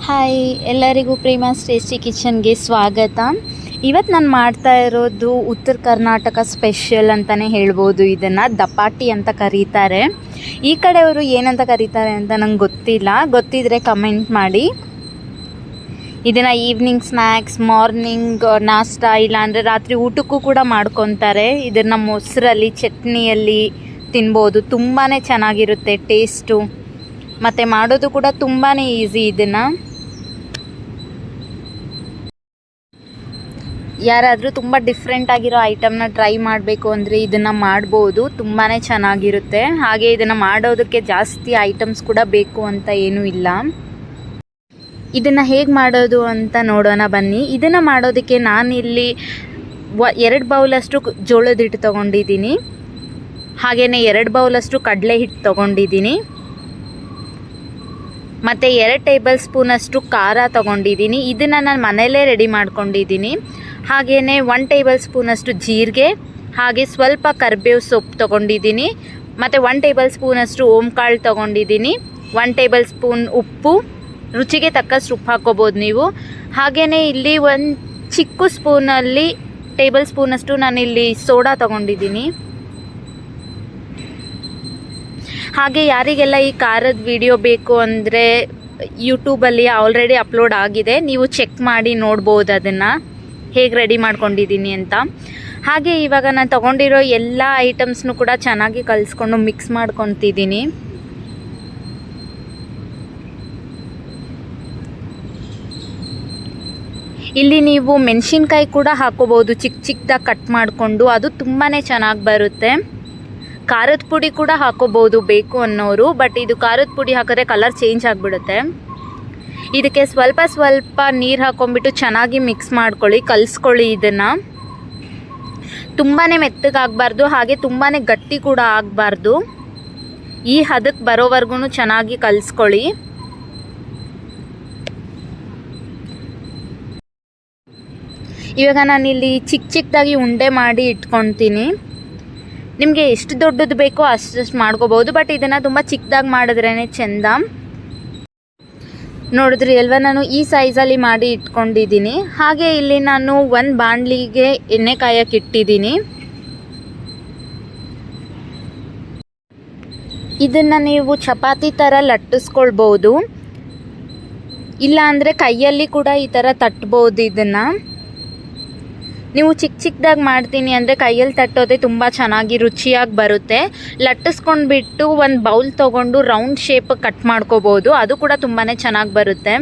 Hi, ಎಲ್ಲರಿಗೂ ಪ್ರೇಮಾಸ್ tasty ಕಿಚನ್ಗೆ ಸ್ವಾಗತ. ಇವತ್ತು ನಾನು ಮಾಡ್ತಾ ಇರೋದು ಉತ್ತರ ಕರ್ನಾಟಕ ಸ್ಪೆಷಲ್ ಅಂತಲೇ ಹೇಳ್ಬೋದು. ಇದನ್ನು ದಪಾಟಿ ಅಂತ ಕರೀತಾರೆ. ಈ ಕಡೆಯವರು ಏನಂತ ಕರೀತಾರೆ ಅಂತ ನಂಗೆ ಗೊತ್ತಿಲ್ಲ, ಗೊತ್ತಿದ್ದರೆ ಕಮೆಂಟ್ ಮಾಡಿ. ಇದನ್ನು ಈವ್ನಿಂಗ್ ಸ್ನ್ಯಾಕ್ಸ್, ಮಾರ್ನಿಂಗ್ ನಾಷ್ಟ, ಇಲ್ಲಾಂದರೆ ರಾತ್ರಿ ಊಟಕ್ಕೂ ಕೂಡ ಮಾಡ್ಕೊತಾರೆ. ಇದನ್ನು ಮೊಸರಲ್ಲಿ, ಚಟ್ನಿಯಲ್ಲಿ ತಿನ್ಬೋದು. ತುಂಬಾ ಚೆನ್ನಾಗಿರುತ್ತೆ ಟೇಸ್ಟು, ಮತ್ತು ಮಾಡೋದು ಕೂಡ ತುಂಬಾ ಈಸಿ. ಇದನ್ನು ಯಾರಾದರೂ ತುಂಬ ಡಿಫ್ರೆಂಟ್ ಆಗಿರೋ ಐಟಮ್ನ ಟ್ರೈ ಮಾಡಬೇಕು ಅಂದರೆ ಇದನ್ನು ಮಾಡ್ಬೋದು. ತುಂಬಾ ಚೆನ್ನಾಗಿರುತ್ತೆ. ಹಾಗೆ ಇದನ್ನು ಮಾಡೋದಕ್ಕೆ ಜಾಸ್ತಿ ಐಟಮ್ಸ್ ಕೂಡ ಬೇಕು ಅಂತ ಏನೂ ಇಲ್ಲ. ಇದನ್ನು ಹೇಗೆ ಮಾಡೋದು ಅಂತ ನೋಡೋಣ ಬನ್ನಿ. ಇದನ್ನು ಮಾಡೋದಕ್ಕೆ ನಾನಿಲ್ಲಿ 2 ಬೌಲಷ್ಟು ಜೋಳದ ಹಿಟ್ಟು ತೊಗೊಂಡಿದ್ದೀನಿ. ಹಾಗೆಯೇ 2 ಬೌಲಷ್ಟು ಕಡಲೆ ಹಿಟ್ಟು ತೊಗೊಂಡಿದ್ದೀನಿ. ಮತ್ತು 2 ಟೇಬಲ್ ಸ್ಪೂನಷ್ಟು ಖಾರ ತೊಗೊಂಡಿದ್ದೀನಿ. ಇದನ್ನು ನಾನು ಮನೆಯಲ್ಲೇ ರೆಡಿ ಮಾಡ್ಕೊಂಡಿದ್ದೀನಿ. ಹಾಗೆಯೇ 1 ಟೇಬಲ್ ಸ್ಪೂನಷ್ಟು ಜೀರಿಗೆ, ಹಾಗೆ ಸ್ವಲ್ಪ ಕರಿಬೇವು ಸೊಪ್ಪು ತೊಗೊಂಡಿದ್ದೀನಿ. ಮತ್ತು 1 ಟೇಬಲ್ ಸ್ಪೂನಷ್ಟು ಓಂಕಾಳು ತೊಗೊಂಡಿದ್ದೀನಿ. 1 ಟೇಬಲ್ ಸ್ಪೂನ್ ಉಪ್ಪು, ರುಚಿಗೆ ತಕ್ಕಷ್ಟು ಉಪ್ಪು ಹಾಕ್ಕೋಬೋದು ನೀವು. ಹಾಗೆಯೇ ಇಲ್ಲಿ 1 ಚಿಕ್ಕ ಸ್ಪೂನಲ್ಲಿ ಟೇಬಲ್ ಸ್ಪೂನಷ್ಟು ನಾನಿಲ್ಲಿ ಸೋಡಾ ತೊಗೊಂಡಿದ್ದೀನಿ. ಹಾಗೆ ಯಾರಿಗೆಲ್ಲ ಈ ಖಾರದ ವಿಡಿಯೋ ಬೇಕು ಅಂದರೆ ಯೂಟ್ಯೂಬಲ್ಲಿ ಆಲ್ರೆಡಿ ಅಪ್ಲೋಡ್ ಆಗಿದೆ, ನೀವು ಚೆಕ್ ಮಾಡಿ ನೋಡ್ಬೋದು ಅದನ್ನು ಹೇಗೆ ರೆಡಿ ಮಾಡ್ಕೊಂಡಿದ್ದೀನಿ ಅಂತ. ಹಾಗೆ ಇವಾಗ ನಾನು ತೊಗೊಂಡಿರೋ ಎಲ್ಲ ಐಟಮ್ಸ್ನು ಕೂಡ ಚೆನ್ನಾಗಿ ಕಲಿಸ್ಕೊಂಡು ಮಿಕ್ಸ್ ಮಾಡ್ಕೊತಿದ್ದೀನಿ. ಇಲ್ಲಿ ನೀವು ಮೆಣಸಿನ್ಕಾಯಿ ಕೂಡ ಹಾಕೋಬೋದು, ಚಿಕ್ಕ ಚಿಕ್ಕದಾಗಿ ಕಟ್ ಮಾಡಿಕೊಂಡು. ಅದು ತುಂಬಾ ಚೆನ್ನಾಗಿ ಬರುತ್ತೆ. ಖಾರದ ಪುಡಿ ಕೂಡ ಹಾಕೋಬೋದು ಬೇಕು ಅನ್ನೋರು, ಬಟ್ ಇದು ಖಾರದ ಪುಡಿ ಹಾಕಿದ್ರೆ ಕಲರ್ ಚೇಂಜ್ ಆಗಿಬಿಡುತ್ತೆ. ಇದಕ್ಕೆ ಸ್ವಲ್ಪ ನೀರು ಹಾಕೊಂಡ್ಬಿಟ್ಟು ಚೆನ್ನಾಗಿ ಮಿಕ್ಸ್ ಮಾಡ್ಕೊಳ್ಳಿ, ಕಲಿಸ್ಕೊಳ್ಳಿ. ಇದನ್ನು ತುಂಬಾ ಮೆತ್ತಗಾಗಬಾರ್ದು, ಹಾಗೆ ತುಂಬಾ ಗಟ್ಟಿ ಕೂಡ ಆಗಬಾರ್ದು. ಈ ಹದಕ್ಕೆ ಬರೋವರೆಗೂ ಚೆನ್ನಾಗಿ ಕಲಿಸ್ಕೊಳ್ಳಿ. ಇವಾಗ ನಾನಿಲ್ಲಿ ಚಿಕ್ಕದಾಗಿ ಉಂಡೆ ಮಾಡಿ ಇಟ್ಕೊತೀನಿ. ನಿಮಗೆ ಎಷ್ಟು ದೊಡ್ಡದು ಬೇಕೋ ಅಷ್ಟು ಮಾಡ್ಕೋಬೋದು, ಬಟ್ ಇದನ್ನು ತುಂಬ ಚಿಕ್ಕದಾಗಿ ಮಾಡಿದ್ರೇ ಚೆಂದ. ನೋಡಿದ್ರಿ ಅಲ್ವಾ, ನಾನು ಈ ಸೈಜಲ್ಲಿ ಮಾಡಿ ಇಟ್ಕೊಂಡಿದ್ದೀನಿ. ಹಾಗೆ ಇಲ್ಲಿ ನಾನು 1 ಬಾಣಲಿಗೆ ಎಣ್ಣೆ ಕಾಯಕ್ಕೆ ಇಟ್ಟಿದ್ದೀನಿ. ಇದನ್ನು ನೀವು ಚಪಾತಿ ಥರ ಲಟ್ಟಿಸ್ಕೊಳ್ಬೋದು, ಇಲ್ಲಾಂದರೆ ಕೈಯಲ್ಲಿ ಕೂಡ ಈ ಥರ ತಟ್ಬೋದು. ಇದನ್ನು ನೀವು ಚಿಕ್ಕದಾಗಿ ಮಾಡ್ತೀನಿ ಅಂದರೆ ಕೈಯಲ್ಲಿ ತಟ್ಟೋದೇ ತುಂಬ ಚೆನ್ನಾಗಿ ರುಚಿಯಾಗಿ ಬರುತ್ತೆ. ಲಟ್ಟಿಸ್ಕೊಂಡ್ಬಿಟ್ಟು 1 ಬೌಲ್ ತೊಗೊಂಡು ರೌಂಡ್ ಶೇಪ್ ಕಟ್ ಮಾಡ್ಕೋಬೋದು, ಅದು ಕೂಡ ತುಂಬಾ ಚೆನ್ನಾಗಿ ಬರುತ್ತೆ.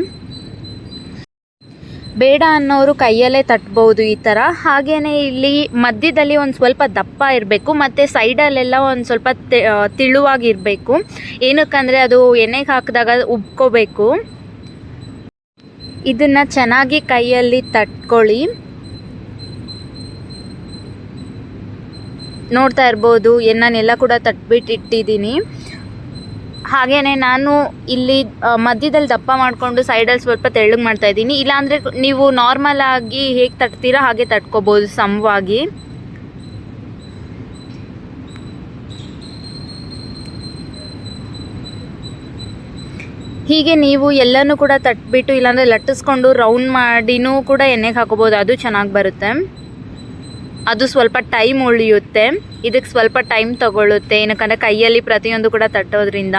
ಬೇಡ ಅನ್ನೋರು ಕೈಯಲ್ಲೇ ತಟ್ಬೋದು ಈ ಥರ. ಹಾಗೆಯೇ ಇಲ್ಲಿ ಮಧ್ಯದಲ್ಲಿ ಒಂದು ಸ್ವಲ್ಪ ದಪ್ಪ ಇರಬೇಕು, ಮತ್ತು ಸೈಡಲ್ಲೆಲ್ಲ ಒಂದು ಸ್ವಲ್ಪ ತೆಳುವಾಗಿರಬೇಕು. ಏನಕ್ಕಂದರೆ ಅದು ಎಣ್ಣೆಗೆ ಹಾಕಿದಾಗ ಉಬ್ಕೋಬೇಕು. ಇದನ್ನು ಚೆನ್ನಾಗಿ ಕೈಯಲ್ಲಿ ತಟ್ಕೊಳ್ಳಿ. ನೋಡ್ತಾ ಇರ್ಬೋದು, ನಾನೆಲ್ಲ ಕೂಡ ತಟ್ಬಿಟ್ಟಿಟ್ಟಿದ್ದೀನಿ. ಹಾಗೆಯೇ ನಾನು ಇಲ್ಲಿ ಮಧ್ಯದಲ್ಲಿ ದಪ್ಪ ಮಾಡಿಕೊಂಡು ಸೈಡಲ್ಲಿ ಸ್ವಲ್ಪ ತೆಳ್ಳಗೆ ಮಾಡ್ತಾಯಿದ್ದೀನಿ. ಇಲ್ಲಾಂದರೆ ನೀವು ನಾರ್ಮಲ್ ಆಗಿ ಹೇಗೆ ತಟ್ತೀರಾ ಹಾಗೆ ತಟ್ಕೋಬೋದು ಸಮವಾಗಿ. ಹೀಗೆ ನೀವು ಎಲ್ಲನೂ ಕೂಡ ತಟ್ಬಿಟ್ಟು ಇಲ್ಲಾಂದರೆ ಲಟ್ಟಿಸ್ಕೊಂಡು ರೌಂಡ್ ಮಾಡಿನೂ ಕೂಡ ಎಣ್ಣೆಗೆ ಹಾಕೋಬೋದು, ಅದು ಚೆನ್ನಾಗಿ ಬರುತ್ತೆ. ಅದು ಸ್ವಲ್ಪ ಟೈಮ್ ಉಳಿಯುತ್ತೆ, ಇದಕ್ಕೆ ಸ್ವಲ್ಪ ಟೈಮ್ ತಗೊಳ್ಳುತ್ತೆ, ಏನಕ್ಕಂದರೆ ಕೈಯಲ್ಲಿ ಪ್ರತಿಯೊಂದು ಕೂಡ ತಟ್ಟೋದ್ರಿಂದ.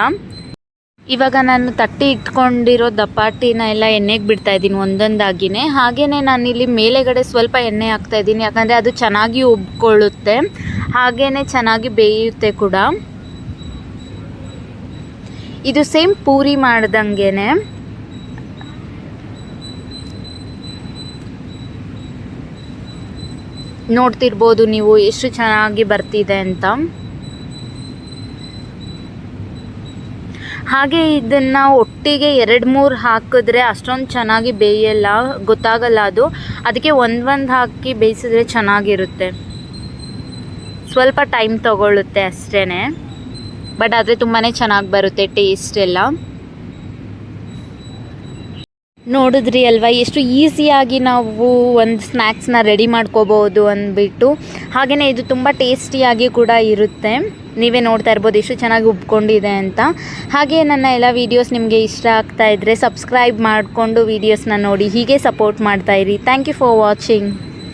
ಇವಾಗ ನಾನು ತಟ್ಟಿ ಇಟ್ಕೊಂಡಿರೋ ದಪಾಟಿನ ಎಲ್ಲ ಎಣ್ಣೆಗೆ ಬಿಡ್ತಾಯಿದ್ದೀನಿ ಒಂದೊಂದಾಗಿಯೇ. ಹಾಗೆಯೇ ನಾನಿಲ್ಲಿ ಮೇಲೆಗಡೆ ಸ್ವಲ್ಪ ಎಣ್ಣೆ ಹಾಕ್ತಾಯಿದ್ದೀನಿ, ಯಾಕಂದರೆ ಅದು ಚೆನ್ನಾಗಿ ಉಬ್ಕೊಳ್ಳುತ್ತೆ, ಹಾಗೆಯೇ ಚೆನ್ನಾಗಿ ಬೇಯುತ್ತೆ ಕೂಡ. ಇದು ಸೇಮ್ ಪೂರಿ ಮಾಡ್ದಂಗೆ. ನೋಡ್ತಿರ್ಬೋದು ನೀವು ಎಷ್ಟು ಚೆನ್ನಾಗಿ ಬರ್ತಿದೆ ಅಂತ. ಹಾಗೆ ಇದನ್ನು ಒಟ್ಟಿಗೆ 2-3 ಹಾಕಿದ್ರೆ ಅಷ್ಟೊಂದು ಚೆನ್ನಾಗಿ ಬೇಯಲ್ಲ, ಗೊತ್ತಾಗಲ್ಲ ಅದು. ಅದಕ್ಕೆ ಒಂದೊಂದು ಹಾಕಿ ಬೇಯಿಸಿದ್ರೆ ಚೆನ್ನಾಗಿರುತ್ತೆ. ಸ್ವಲ್ಪ ಟೈಮ್ ತಗೊಳ್ಳುತ್ತೆ ಅಷ್ಟೇ, ಬಟ್ ಆದರೆ ತುಂಬಾ ಚೆನ್ನಾಗಿ ಬರುತ್ತೆ ಟೇಸ್ಟ್ ಎಲ್ಲ. ನೋಡಿದ್ರಿ ಅಲ್ವಾ ಎಷ್ಟು ಈಸಿಯಾಗಿ ನಾವು ಒಂದು ಸ್ನ್ಯಾಕ್ಸ್ನ ರೆಡಿ ಮಾಡ್ಕೋಬೋದು ಅಂದ್ಬಿಟ್ಟು. ಹಾಗೆಯೇ ಇದು ತುಂಬ ಟೇಸ್ಟಿಯಾಗಿ ಕೂಡ ಇರುತ್ತೆ. ನೀವೇ ನೋಡ್ತಾ ಇರ್ಬೋದು ಎಷ್ಟು ಚೆನ್ನಾಗಿ ಉಬ್ಕೊಂಡಿದೆ ಅಂತ. ಹಾಗೆ ನನ್ನ ಎಲ್ಲ ವೀಡಿಯೋಸ್ ನಿಮಗೆ ಇಷ್ಟ ಆಗ್ತಾ ಇದ್ದರೆ ಸಬ್ಸ್ಕ್ರೈಬ್ ಮಾಡಿಕೊಂಡು ವೀಡಿಯೋಸ್ನ ನೋಡಿ ಹೀಗೆ ಸಪೋರ್ಟ್ ಮಾಡ್ತಾಯಿರಿ. Thank you for watching.